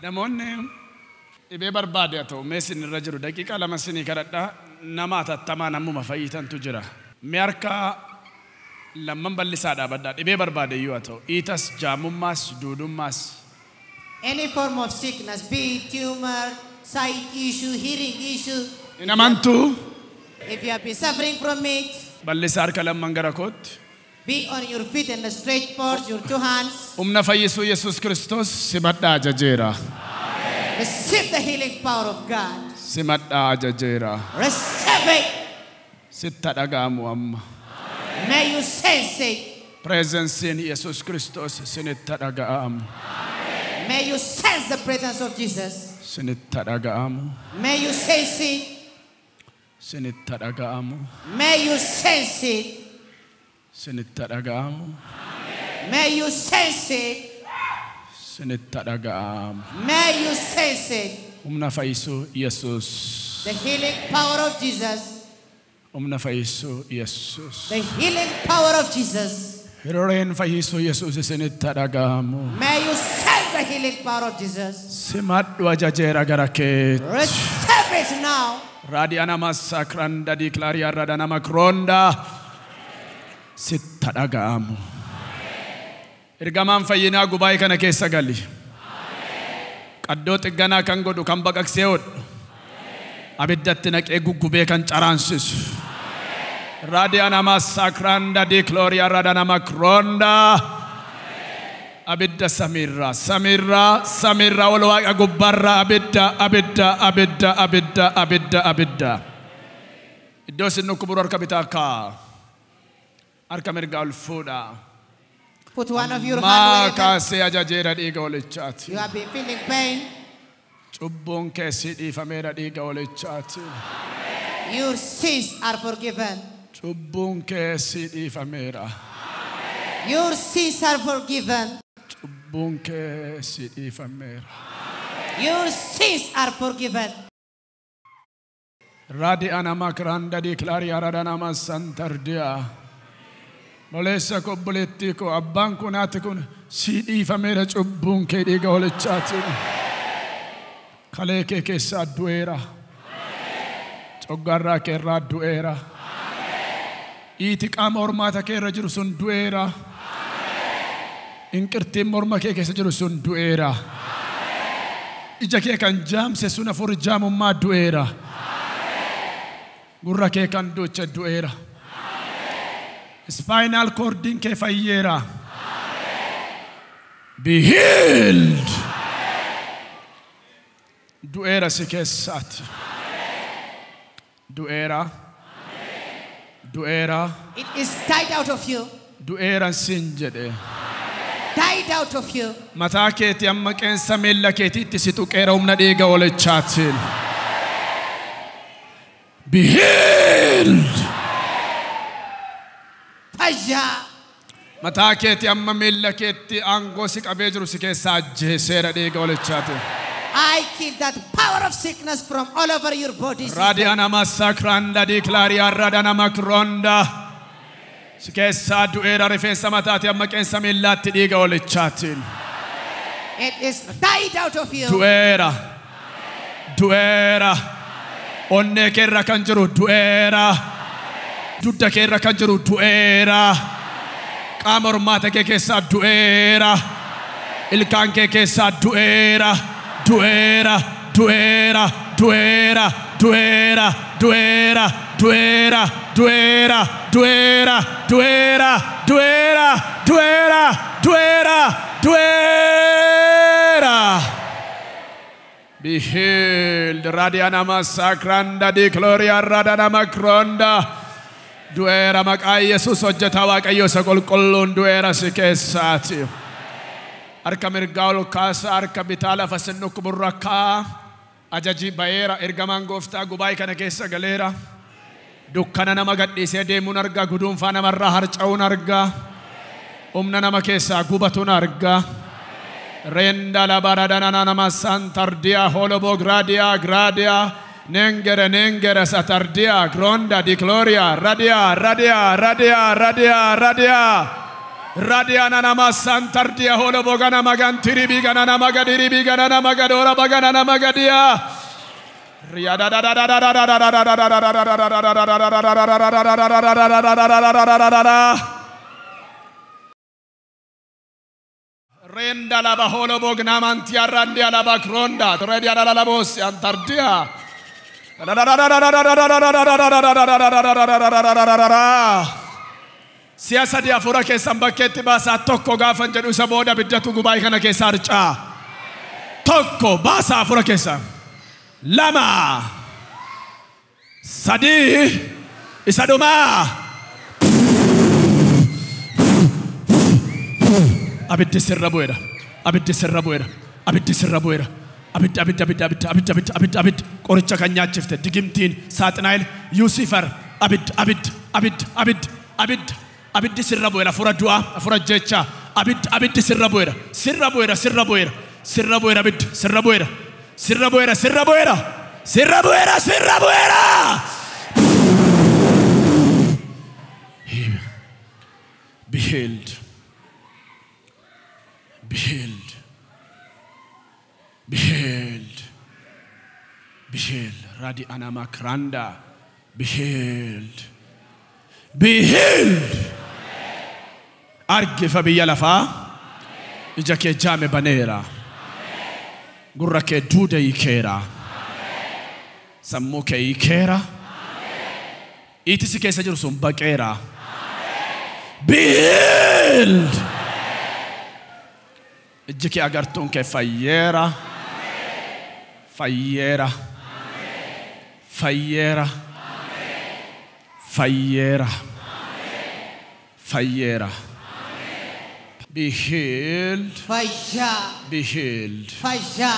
namoonni dhibee barbaade ta'u meesin irra jiru daqiiqaa lama sinii kadhadhaa nama atattamaa namuma fayyitantu jira. Mee harka lamman bal'isaa dhaabadhaa dhibee barbaade iyyuu ta'u iitas jaamummaas duudummaas. Any form of sickness, be it tumor, sight issue, hearing issue. In amantu. If you have been suffering from it, bal'isaa harka lamman gara kootti. Be on your feet and stretch forth your two hands. Humna fayyisu Yesus Kristos simadhaa ajajeera. Receive the healing power of God. Simadhaa ajajeera. Receive it. Sitta dhaga'amu amma. May you sense it. Presence in Yesus Kristos sinitta dhaga'amu. May you sense the presence of Jesus. Sinitta dhaga'amu. May you sense it. Sinitta dhaga'amu. May you sense it. Sinitta dhaga'amu. May you sense it. Sinitta dhaga'amu. May you sense it. Humna fayyisu Yesus. The healing power of Jesus. Humna fayyisu Yesus. The healing power of Jesus. Hiroreen fayyisu Yesus sinitta dhaga'amu. May you sense the healing power of Jesus. Simadhu ajajeera gara keetti. Receive it now. Raadiyaa nama sakranda diklaarii arrada nama kronda. Sitta dhaga'amu. Ergamaan fayyinaa gubaa'ee kana keessa gali. Qaddoo xigganaa kan godhu kan baqaqsee hodhu. Abiddatti naqee guggubee kan caraansisu. Raadiyaa nama sakranda diklaarii arrada nama kronda. Abidda samirra samirra samirra ol waaqa gubbarra abidda abidda abidda abidda abidda abidda. Iddoo isin nukkuburu harka bitaa kaa. Harka mirgaa ol fuudha. Put one of your hands maa kaasee ajajeera dhiiga olichaati. You have been feeling pain. Cubbuun keessi dhiifameera dhiiga olichaati. Your sins are forgiven. Cubbuun keessi dhiifameera. Your sins are forgiven. Cubbuun keessi dhiifameera. Your sins are forgiven. Raadiyaa nama kiranda diklaarii arada nama santardiyaa. Moleessa kobboleettii koo abbaan kun haati kun si dhiifameera cubbuun kee dhiiga olichaati. Kalee kee keessaa du'eera. Coggarraa kee irraa du'eera. Iiti qaama hormaata kee irra jiru sun du'eera. Inqirtiin morma kee keessa jiru sun du'eera. Ija kee kan jaamse sun afur jaamummaa du'eera. Gurra kee kan duuche du'eera. Spinal cordin kee fayyeera. Be healed. Du'eera si keessaati. Du'eera. Du'eera. It is died out of you. Du'eera sin jedhe. Died out of you. Mataa keetii amma qeensa miilla keetiitti si tuqeera humna dhiiga olichaatiin. Be healed. Fayya. Mataa keetii amma miilla keetti aangoo si qabee jiru si keessaa ajjeeseera dhiiga olichaatiin. I kill that power of sickness from all over your body. Raadiyaa nama sakranda diklaarii arrada nama kronda. Si keessaa du'eera rifeensa mataatii amma qeensa miillaatti dhiiga olichaatiin. It is died out of you. Du'eera. Du'eera. Onnee keerra kan jiru du'eera. Dudda keerra kan jiru du'eera. Qaama hormaata kee keessaa du'eera. Ilkaan kee keessaa du'eera. Du'eera. Du'eera. Du'eera. Du'eera. Du'eera. Du'eera. Du'eera. Du'eera. Du'eera. Du'eera. Du'eera. Du'eera. Du'eera. Be healed. Raadiyaa nama sakranda diklaarii arrada nama kronda. Du'eera maqaa Yesuus hojjetaa Waaqayyo isa qulqulluun du'eera si keessaati. Harka mirgaa ol kaasaa harka bitaa lafa sin nukkuburu rakkaa. Ajajii ba'eera ergamaan gooftaa gubaa'ee kana keessa galeera. Dukkana nama gadhiisee deemuun argaa guduunfaa namarraa harca'uun argaa. Humna nama keessaa gubatuun argaa. Renda la baradana nama santardia holobo gradia gradia nengere nengere satardia gronda di gloria radia radia radia radia radia Radiana nama santardia holo bogana magantiri bigana nama gadiri bigana nama gadora bagana nama gadia. Renda la baholo bogna mantia randia la bakronda. Redia la bos antardia. Siasa dia fura keessan bakkeetti baasaa tokko gaafan jedhu isa booda biddatu gubaa'ii kana keessa harcaa. Tokko baasaa fura keessan. Lama. Sadii. Isa dhumaa. Abiddi sirra bu'eera. Abiddi sirra bu'eera. Abiddi sirra bu'eera. Abid. Qoricha kan nyaachifte digimtiin saaxinaayil Yuusifar. Abiddi sirra bu'eera. Fura du'aa. Fura jecha. Abiddi sirra bu'eera. Sirra bu'eera. Sirra bu'eera. Sirra bu'eera abiddi. Sirra bu'eera. Sirra bu'eera. Sirra bu'eera. Sirra bu'eera. Sirra bu'eera. Be healed. Be healed. Be healed. Be healed. Radi anama kranda. Be healed. Be healed. Argifa biyya lafaa. Ija kee jaame baneera. Gurra kee duuda hiikeera. Sammuu kee hiikeera. Iitisi keessa jiru sun baqeera. Be healed. Iji kee agartuun kee fayyeera. Fayyeera. Fayyeera. Fayyera. Fayyera. Be healed. Fayya. Be healed. Fayya.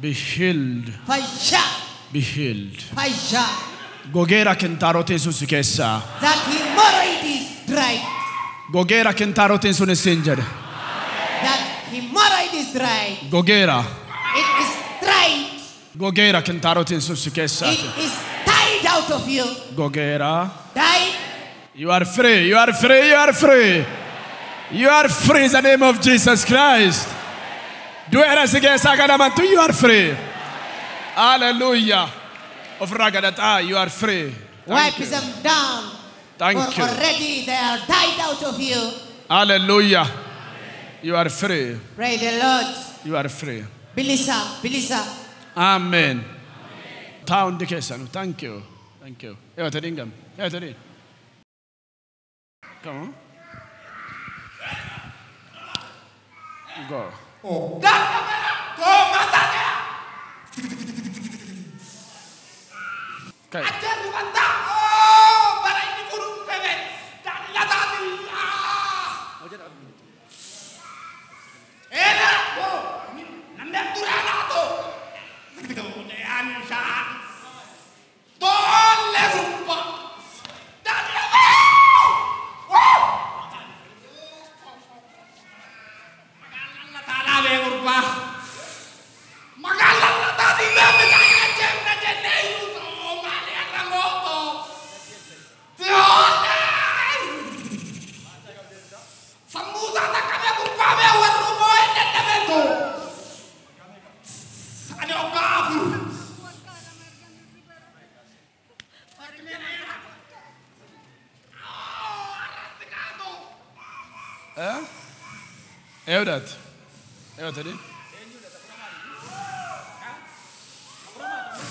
Be healed. Fayya. Be healed. Fayya. Gogeera kentaarotiin sun si keessaa. That hemorrhoid is dried. Gogeera kentaarotiin sun isin jedhe. That hemorrhoid is dried. Gogeera. It is dried. Gogeera kentaarotiin sun si keessaa. It is tied out of you. Gogeera. Died. You are free. You are free. You are free. You are free in the name of Jesus Christ. Do it si keessaa gadamantu you are free. Hallelujah. Of ragadata you are free. Wipe them down. Thank For you. already they are died out of you. Hallelujah. You are free. Pray the Lord. You are free. Bilisa. Bilisa. Amen. Town di keessan. Thank you. Thank you. Evatadingam. Evatading. Come on. Go. Oh. Go, Masarat. Okay. Ajar banta. Oh, para ini burung bebek. Dan latati. Enak, go. Nandang turana to. Kemudian saat tole rupa. Dan apa? Wow. Magalan latala be rupa. Magalan latati be metanya jem na jenei. Eudat. Eudat ini.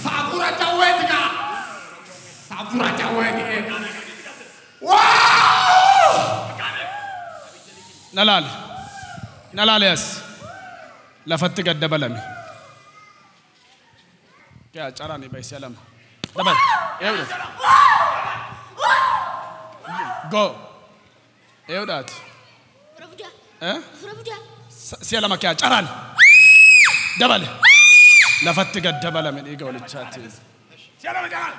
Sabura cawet ka. Sabura cawet ni. Wow! Nalal. Nalal yes. Lafatti gadda balami. Kya cara ni bayi salam. Dabal. Eudat. Go. Eudat. Siya lama kya caran. Dabal. Lafatti gadda balami iga walichati. Siya lama caran.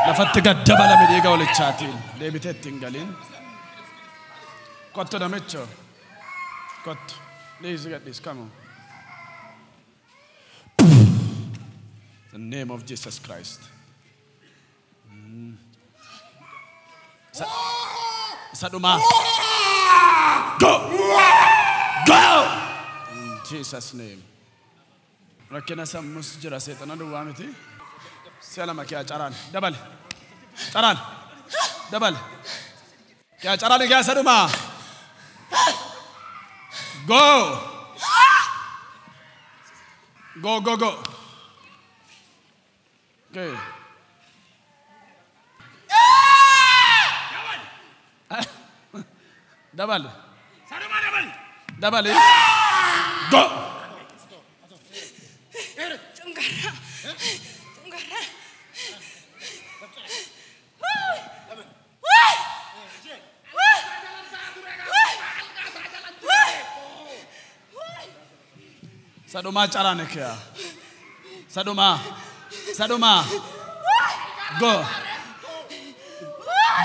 Lafatti gadda balami iga walichati. Deebitee tingalin. Kotto damecho. Kotto. Please get this. Come on. The name of Jesus Christ. Saduma. Go. Go. In Jesus' name. Rakkina sammus jira seexana duwwaa miti. Selama kiyaa caraan. Dabal. Caraan. Dabal. Kiyaa caraan kiyaa saduma. Go. Go, go, go. Okay. Double. Double. Go. Saduma carane kya? Saduma. Saduma. Go.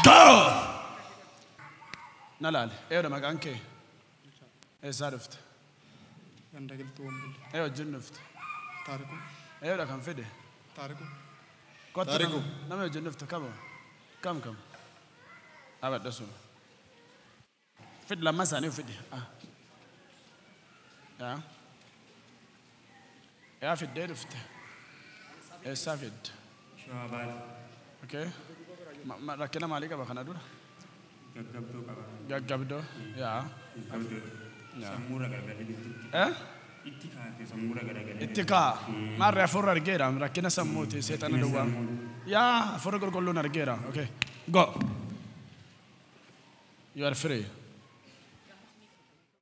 Go. Nalal. Eyo magan ke. Esarft. Yandagil tuwambil. Eyo jinnuft. Tariku. Eyo da kan fide. Tariku. Tariku. Nama jinnuft kamo. Kam. Abad dasun. Fid lama sani fide. Ah. Ya. Ya fide duft. Esafid. Shawabal. Okay. Rakina malika bakana dura. Gaggabdoo qaba. Gaggabdoo. Ya. Gaggabdoo. Sammura garagalee. Itti kaatee sammura garagalee. Itti kaa. Maarree afur argeera. Rakkina sammuuti seexana duwwaa. Yaa afur qulqulluun argeera. Okay. Go. You are free.